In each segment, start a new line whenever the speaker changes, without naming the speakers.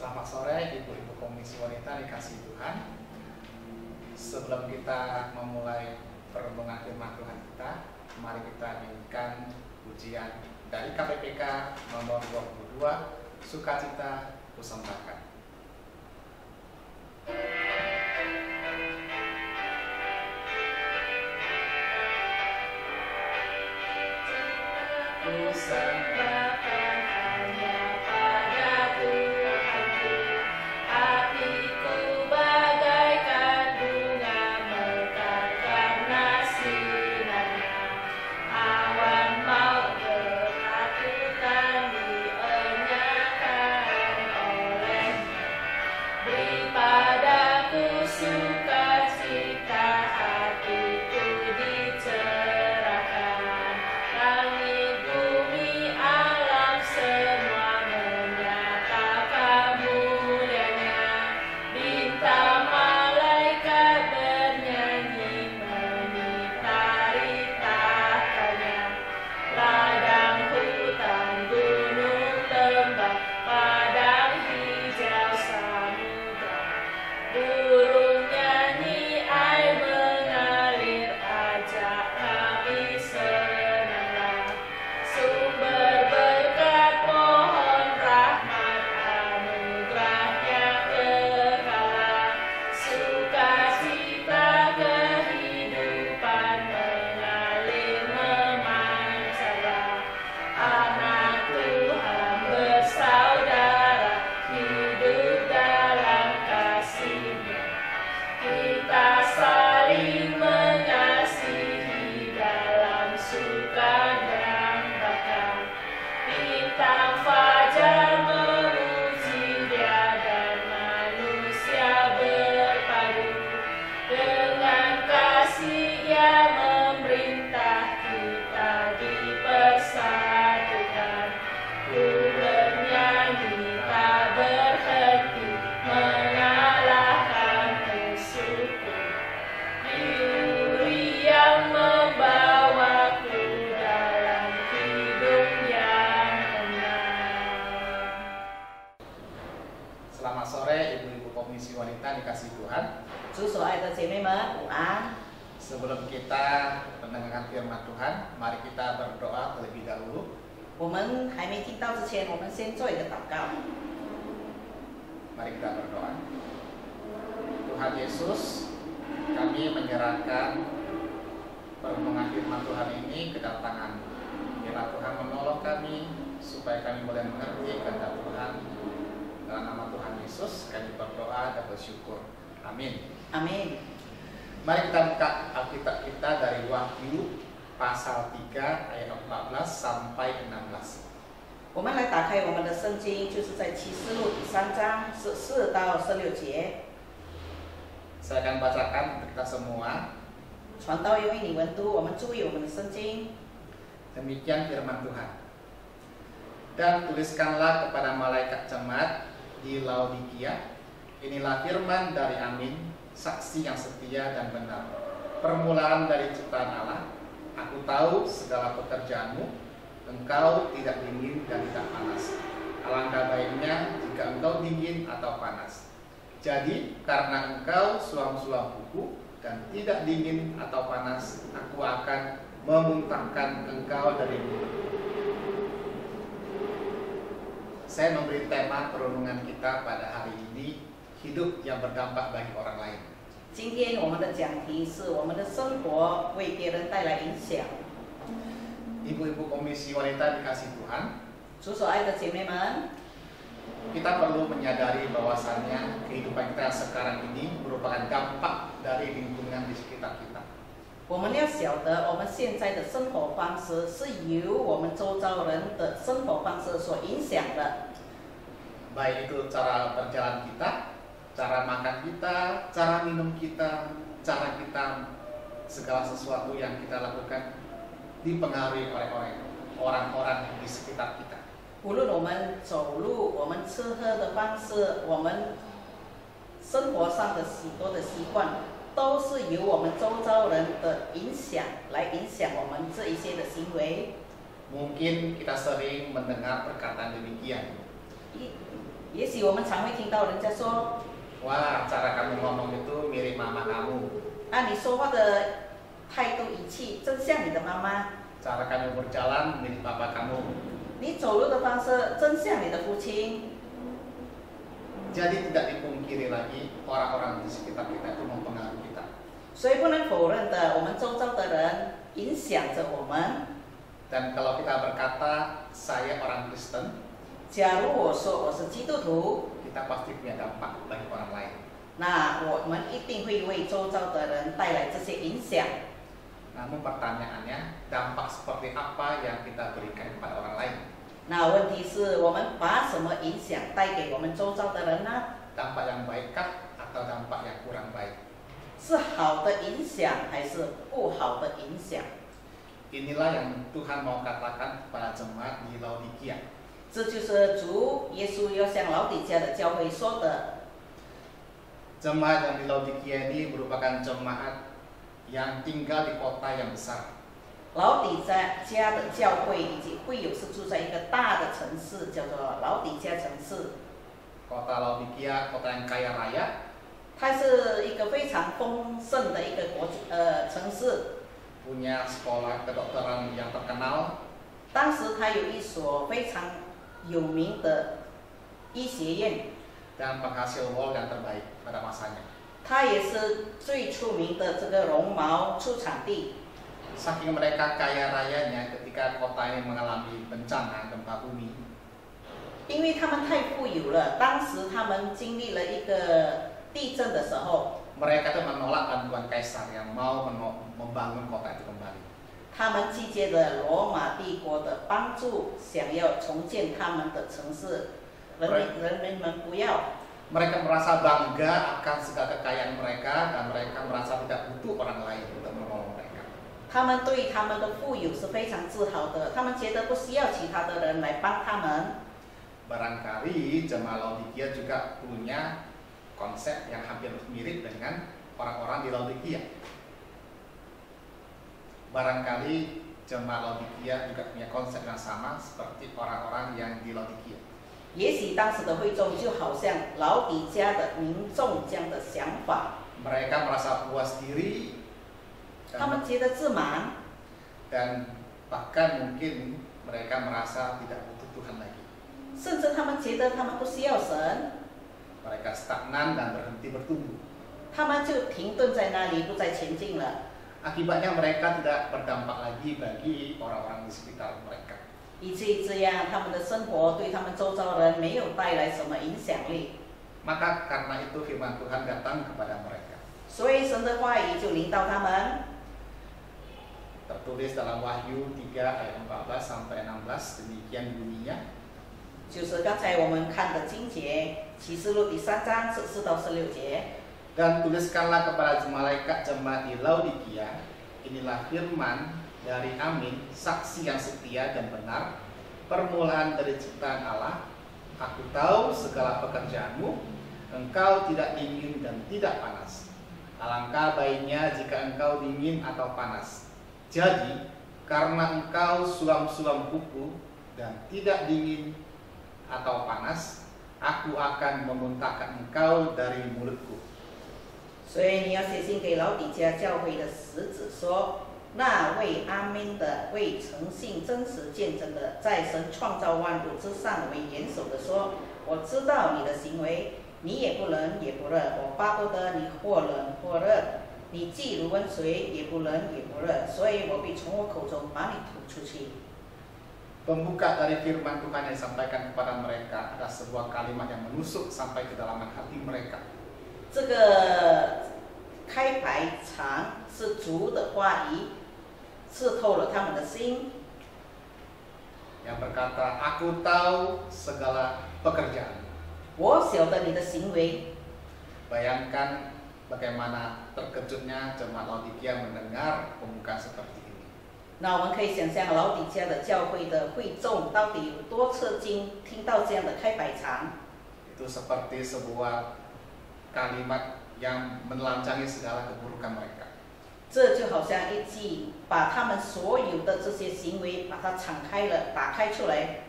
Selamat sore Ibu-Ibu Komisi Wanita dikasih Tuhan. Sebelum kita memulai perenungan firman Tuhan kita, mari kita nyanyikan pujian dari KPPK nomor 22, Sukacita Kusembahkan.
Kusembahkan hanya pada Tuhanku, hatiku bagaikan bunga mekar karena sinarnya. Awan maut bertakutan dienyahkan olehnya. Beri padaku sukacita, hatiku dicerahkan. Langit bumi alam semua menyatakan mulianya. Bintang malaikat bernyanyi menitari tahtanya. Ladang hutan gunung tembak padang hijau samudra. Burung nyanyi air mengalir ajak kami senanglah. Sumber berkat pohon rahmat anugerahnya kekal. Sukacita kehidupan mengalir memancarlah. Anak Tuhan bersaudara hidup dalam kasih-Nya. Kita saling mengasihi dalam suka dan duka. Bintang fajar memuji Dia dan manusia berpadu. Dengan kasih Ia memerintah kita dipersatukan. Ku bernyanyi tak berhenti mengalahkan musuhku. Duri yang membawaku dalam hidup yang tenang.
Selamat sore Ibu-Ibu Komisi Wanita dikasih Tuhan.
主所爱的姐妹们，午安！
Sebelum kita mendengarkan firman Tuhan, mari kita berdoa terlebih dahulu.
我们还没听到之前，我们先做一个祷告。
Mari kita berdoa. Tuhan Yesus, kami menyerahkan perenungan firman Tuhan ini ke dalam tangan-Mu. Biarlah Tuhan menolong kami supaya kami boleh mengerti kehendak Tuhan. Dalam nama Tuhan Yesus kami berdoa dan bersyukur. Amin.
Amin。
Mari kita buka Alkitab kita dari Wahyu pasal 3 ayat 14 sampai 16.
我们来打开我们的圣经，就是在启示录第3章14到16节。
Saya akan bacakan untuk kita semua.
传道因为你文读，我们注意我们的圣经。
Demikian firman Tuhan. Dan tuliskanlah kepada malaikat jemaat di Laodikia, inilah firman dari Amin, saksi yang setia dan benar, permulaan dari ciptaan Allah. Aku tahu segala pekerjaanmu, engkau tidak dingin dan tidak panas. Alangkah baiknya jika engkau dingin atau panas. Jadi karena engkau suam-suam kuku dan tidak dingin atau panas, aku akan memuntahkan engkau dari mulut. Saya memberi tema perenungan kita pada hari ini, hidup yang berdampak bagi orang lain.
今天我们的讲题是我们的生活为别人带来影响。
Ibu-ibu Komisi Wanita dikasih Tuhan,
主所爱的姐妹们，
kita perlu menyadari bahwasannya kehidupan kita sekarang ini merupakan dampak dari lingkungan di sekitar kita.
我们要晓得，我们现在的生活方式是由我们周遭人的生活方式所影响的。
Baik itu cara berjalan kita, cara makan kita, cara minum kita, cara kita, segala sesuatu yang kita lakukan dipengaruhi oleh orang-orang di sekitar kita.
无论我们走路，我们吃喝的方式，我们生活上的许多的习惯，都是由我们周遭人的影响来影响我们这一些的行为。
Mungkin kita sering mendengar perkataan demikian.
也许我们常会听到人家说
wah cara kamu ngomong itu mirip mama kamu,
啊，你说话的态度语气真像你的妈妈，
cara kamu berjalan mirip papa kamu.
你走路的方式真像你的父亲。
Jadi tidak dipungkiri lagi orang-orang di sekitar kita itu mempengaruhi kita.
所以不能否认的，我们周遭的人影响着我们。
Dan kalau kita berkata saya orang Kristen,
假如我说我是基督徒，
kita pasti punya dampak bagi orang lain.
那我们一定会为周遭的人带来这些影响。
Namun pertanyaannya, dampak seperti apa yang kita berikan kepada orang lain?
那问题是我们把什么影响带给我们周遭的人呢？
Dampak yang baikkah atau dampak yang kurang baik?
是好的影响还是不好的影响？
Inilah yang Tuhan mau katakan kepada jemaat di Laodikia.
这就是主耶稣要向老底嘉的教会说的。
Jemaat yang di Laodikia ini merupakan jemaat yang tinggal di kota yang besar.
老底嘉的教会以及会友是住在一个大的城市，叫做老底嘉城市。
Kota Laodikia, kota yang kaya raya,
它是一个非常丰盛的一个城市。
punya sekolah kedokteran yang terkenal,
当时它有一所非常有名的医学院，
dan penghasil wol yang terbaik pada masanya.
它也是最出名的这个绒毛出产地。
Saking mereka kaya rayanya ketika kota ini mengalami bencana gempa bumi,
因为他们太富有了，当时他们经历了一个地震的时候，
mereka itu menolak bantuan kaisar yang mau membangun kota itu kembali.
他们拒绝了罗马帝国的帮助，想要重建他们的城市，人民们不要。
Mereka merasa bangga akan segala kekayaan mereka dan mereka merasa tidak butuh orang lain untuk menolong mereka.
他们对他们的富有是非常自豪的，他们觉得不需要其他的人来帮他们。
Barangkali jemaat Laodikia juga punya konsep yang hampir mirip dengan orang-orang di Laodikia. Barangkali jemaat Laodikia juga punya konsep yang sama seperti orang-orang yang di Laodikia.
也许当时的会众就好像老底嘉的民众这样的想法，
Mereka merasa puas diri
他们觉得自满，
dan bahkan mungkin mereka merasa tidak butuh Tuhan lagi.
甚至他们觉得他们不需要神，
Mereka stagnan dan berhenti bertumbuh.
他们就停顿在那里，不再前进了。
Akibatnya mereka tidak berdampak lagi bagi orang-orang di sekitar mereka.
以至于这样，他们的生活对他们周遭人没有带来什么影响力。
Maka karena itu firman Tuhan datang kepada mereka.
所以神的话语就临到他们。
Tertulis dalam Wahyu 3 ayat 14 sampai 16 demikian bunyinya.
就是刚才我们看的经节，启示录第3章14到16节。
Dan tuliskanlah kepada malaikat jemaat di Laodikia, inilah firman dari Amin, saksi yang setia dan benar, permulaan dari ciptaan Allah. Aku tahu segala pekerjaanmu, engkau tidak dingin dan tidak panas. Alangkah baiknya jika engkau dingin atau panas. Jadi, karena engkau suam-suam kuku dan tidak dingin atau panas, aku akan memuntahkan engkau dari mulutku.
所以你要写信给老底嘉教会的使者说，那位阿们的，为诚信真实见证的，在神创造万物之上为元首的说，我知道你的行为，你也不冷也不热，我巴不得你或冷或热，你既如温水，也不冷也不热，所以我必从我口中把你吐出去。
Pembuka dari firman Tuhan yang disampaikan kepada mereka adalah sebuah kalimat yang menusuk sampai kedalaman hati mereka.
这个开白场是主的话语，刺透了他们的心。
Yang berkata, aku tahu segala pekerjaan.
我晓得你的行为。
Bayangkan bagaimana terkejutnya jemaat Laodikia mendengar pembukaan seperti ini.
那我们可以想象老底嘉的教会的会众到底有多吃惊，听到这样的开白场。
Itu seperti sebuah kalimat yang menelanjangi segala keburukan mereka.
这就好像一句把他们所有的这些行为把它敞开了，打开出来。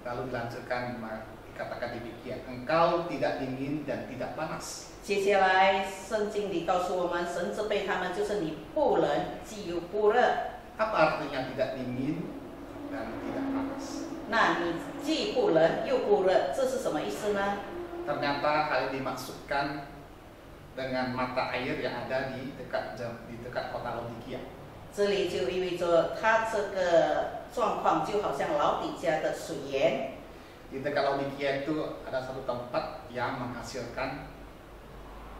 Lalu dilanjutkan dikatakan demikian, engkau tidak dingin dan tidak panas.
接下来圣经里告诉我们，神责备他们，就是你不冷既又不热。
Apa artinya tidak dingin dan tidak panas?
那你既不冷又不热，这是什么意思呢？
Ternyata hal ini dimaksudkan dengan mata air yang ada di dekat kota Laodikia.
这里就意味着它这个状况就好像老底家的水源。
Di dekat Laodikia itu ada satu tempat yang menghasilkan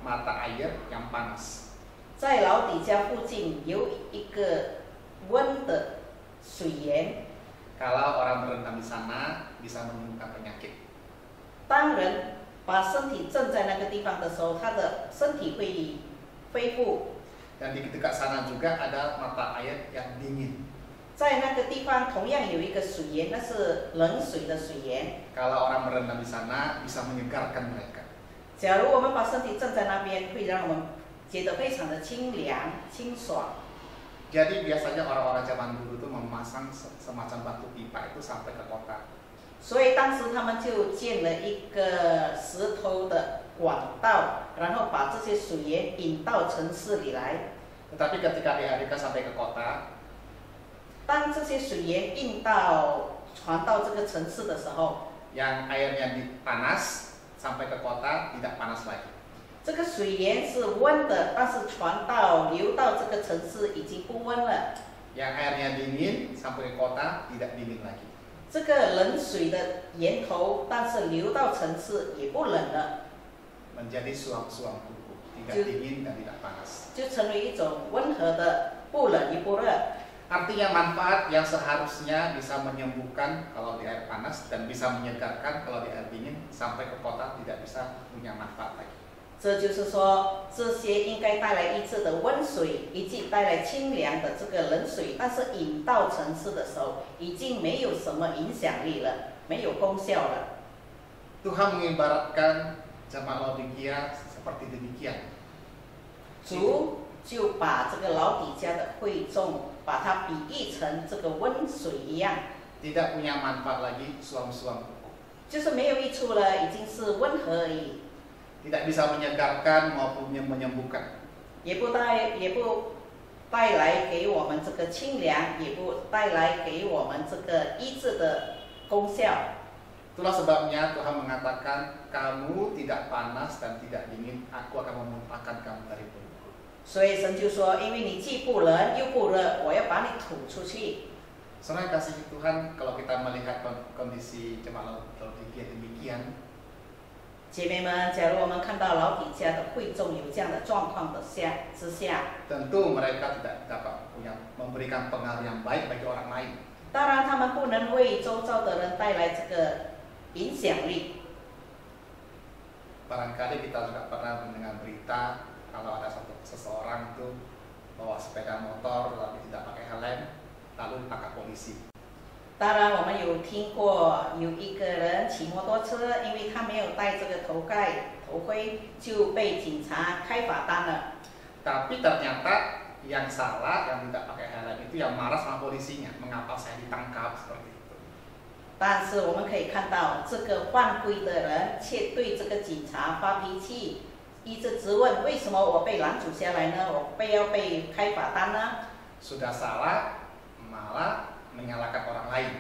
mata air yang panas.
在老底家附近有一个温的水源。
Kalau orang berendam di sana bisa menyembuhkan penyakit.
当人把身体浸在那个地方的时候，他的身体会恢复。
Dan di dekat sana juga ada mata air yang dingin.
在那个地方同样有一个水源，那是冷水的水源。
Kalau orang berendam di sana bisa menyegarkan mereka.
假如我们把身体浸在那边，会让我们觉得非常的清凉、清爽。
Jadi biasanya orang-orang zaman dulu itu memasang semacam batu pipa itu sampai ke kota.
所以当时他们就建了一个石头的管道，然后把这些水源引到城市里来。
Tetapi ketika dialihkan sampai ke kota,
当这些水源传到这个城市的时候，
yang airnya panas sampai ke kota tidak panas lagi.
这个水源是温的，但是流到这个城市已经不温了。
Yang airnya dingin sampai ke kota tidak dingin lagi.
这个冷水的源头，但是流到城市也不冷了，
Menjadi suam-suam kuku, tidak dingin dan tidak panas.
就成为一种温和的，不冷也不热。
Artinya manfaat yang seharusnya bisa menyembuhkan kalau di air panas dan bisa menyegarkan kalau di air dingin sampai ke kota tidak bisa punya manfaat lagi.
这就是说，这些应该带来医治的温水，以及带来清凉的这个冷水，但是引到城市的时候，已经没有什么影响力了，没有功效了。
Tuhan mengibaratkan jemaat Laodikia seperti demikian.
主就把这个老底家的会众，把它比喻成这个温水一样，
Tidak punya manfaat lagi suam-suam kuku.
就是没有益处了，已经是温和而已，
Tidak bisa menyegarkan maupun menyembuhkan.
也不带来给我们这个清凉，也不带来给我们这个医治的功效。
Itulah sebabnya Tuhan mengatakan, kamu tidak panas dan tidak dingin, aku akan memuntahkan kamu dari mulutku.
所以神就说：“因为你既不冷又不热，我要把你吐出去。”
Saudara kasih Tuhan, kalau kita melihat kondisi jemaat Laodikia demikian,
姐妹们，假如我们看到老底家的会众有这样的状况之下，
tentu mereka tidak dapat memberikan pengaruh yang baik bagi orang lain.
当然他们不能为周遭的人带来这个影响力。
Barangkali kita juga pernah mendengar berita kalau ada seseorang itu bawa sepeda motor tapi tidak pakai helm, lalu ditangkap polisi.
当然，我们有听过有一个人骑摩托车，因为他没有戴这个头盔，就被警察开罚单了。
Tapi ternyata yang salah, yang tidak pakai helm itu yang marah sama polisinya. Mengapa saya ditangkap seperti itu?
但是我们可以看到，这个犯规的人却对这个警察发脾气，一直质问：为什么我被拦阻下来呢？我要被开罚单呢？
Sudah salah, malah menyalahkan orang lain.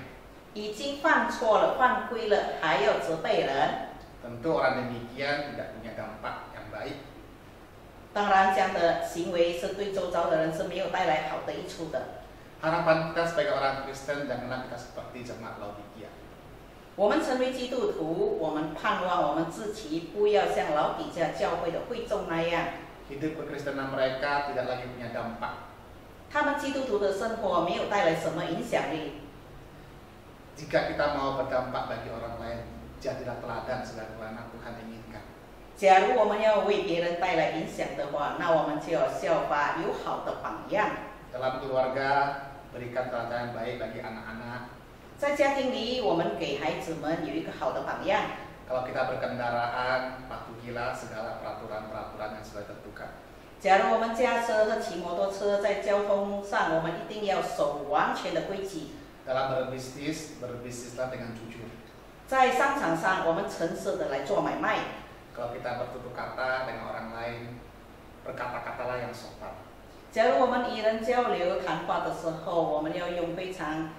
已经犯错了、犯规了，还要责备人。
Tentu orang demikian tidak punya dampak yang baik.
当然，这样的行为是对周遭的人是没有带来好的益处的。
Harapan kita sebagai orang Kristen janganlah kita seperti jemaat Laodikia.
我们成为基督徒，我们盼望我们自己不要像老底家教会的会众那样，
Hidup kekristenan mereka tidak lagi punya dampak.
他们基督徒的生活没有带来什么影响力。
Jika kita mau berdampak bagi orang lain, jadilah teladan sebagaimana Tuhan inginkan.
假如我们要为别人带来影响的话，那我们就要效法有好的榜样。
Dalam keluarga, berikan teladan yang baik bagi anak-anak.
在家庭里，我们给孩子们有一个好的榜样。
Kalau kita berkendaraan, patuhilah segala peraturan-peraturan yang sudah ditentukan.
假如我们驾车和骑摩托车，在交通上，我们一定要守完全的规矩。
Dalam berbisnis, berbisnislah dengan jujur.
在商场上，我们诚实的来做买卖。
Kalau kita bertutur kata dengan orang lain, berkata-katalah yang sopan.
假如我们与人交流谈话的时候，我们要用非常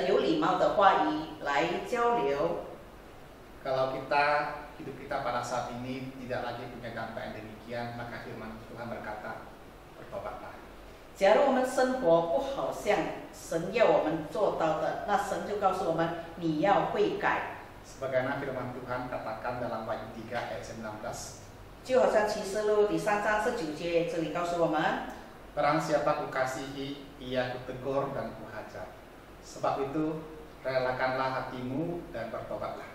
有礼貌的话语来交流。
Kalau hidup kita pada saat ini tidak lagi punya dampak yang demikian, maka firman Tuhan berkata, bertobatlah.
假如我们生活不好像神要我们做到的，那神就告诉我们，你要悔改。
Sebagaimana firman Tuhan katakan dalam Wahyu 3 ayat 19.
就好像启示录第3章19节，这里告诉我们。
Barang siapa kukasihi, ia kutegur dan kuhajar. Sebab itu, relakanlah hatimu dan bertobatlah.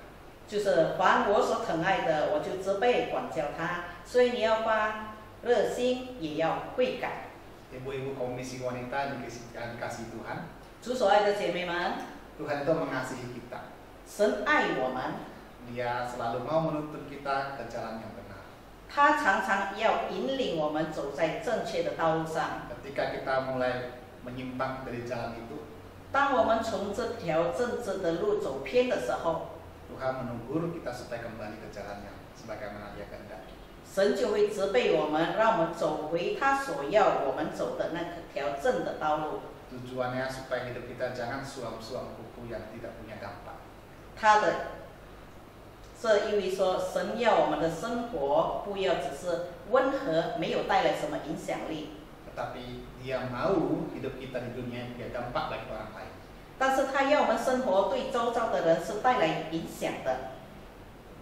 就是凡我所疼爱的，我就责备管教他，所以你要发热心，也要悔改。
Ibu-ibu komisi wanita yang dikasih Tuhan,
主所爱的姐妹们，
Tuhan itu mengasihi kita.
神爱我们，
Dia selalu mau menuntun kita ke jalan yang benar.
他常常要引领我们走在正确的道路上。
Ketika kita mulai menyimpang dari jalan itu,
当我们从这条正直的路走偏的时候，
Tuhan menegur kita supaya kembali ke jalan yang sebagaimana Dia kehendaki.
神就会责备我们，让我们走回他所要我们走的那条正的道路。
Tujuannya supaya hidup kita jangan suam-suam kuku yang tidak punya dampak.
他的这意味说，神要我们的生活不要只是温和，没有带来什么影响力，
Tetapi Dia mau hidup kita di dunia yang punya dampak bagi orang lain.
但是他要我们生活对周遭的人是带来影响的。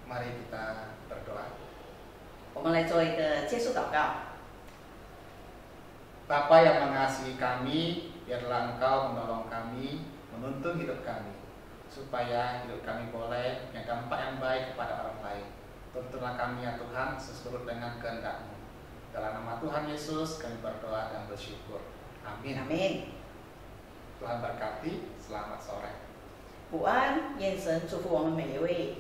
Mari kita berdoa.
我们来做一个结束祷告。
Bapa yang mengasihi kami, biarlah Engkau menolong kami, menuntun hidup kami, supaya hidup kami boleh punya dampak yang baik kepada orang lain. Tuntunlah kami ya Tuhan, sesurut dengan kehendak-Mu. Dalam nama Tuhan Yesus kami berdoa dan bersyukur. Amin.
阿门。
Tuhan berkati, selamat sore.
午安，愿神祝福我们每一位。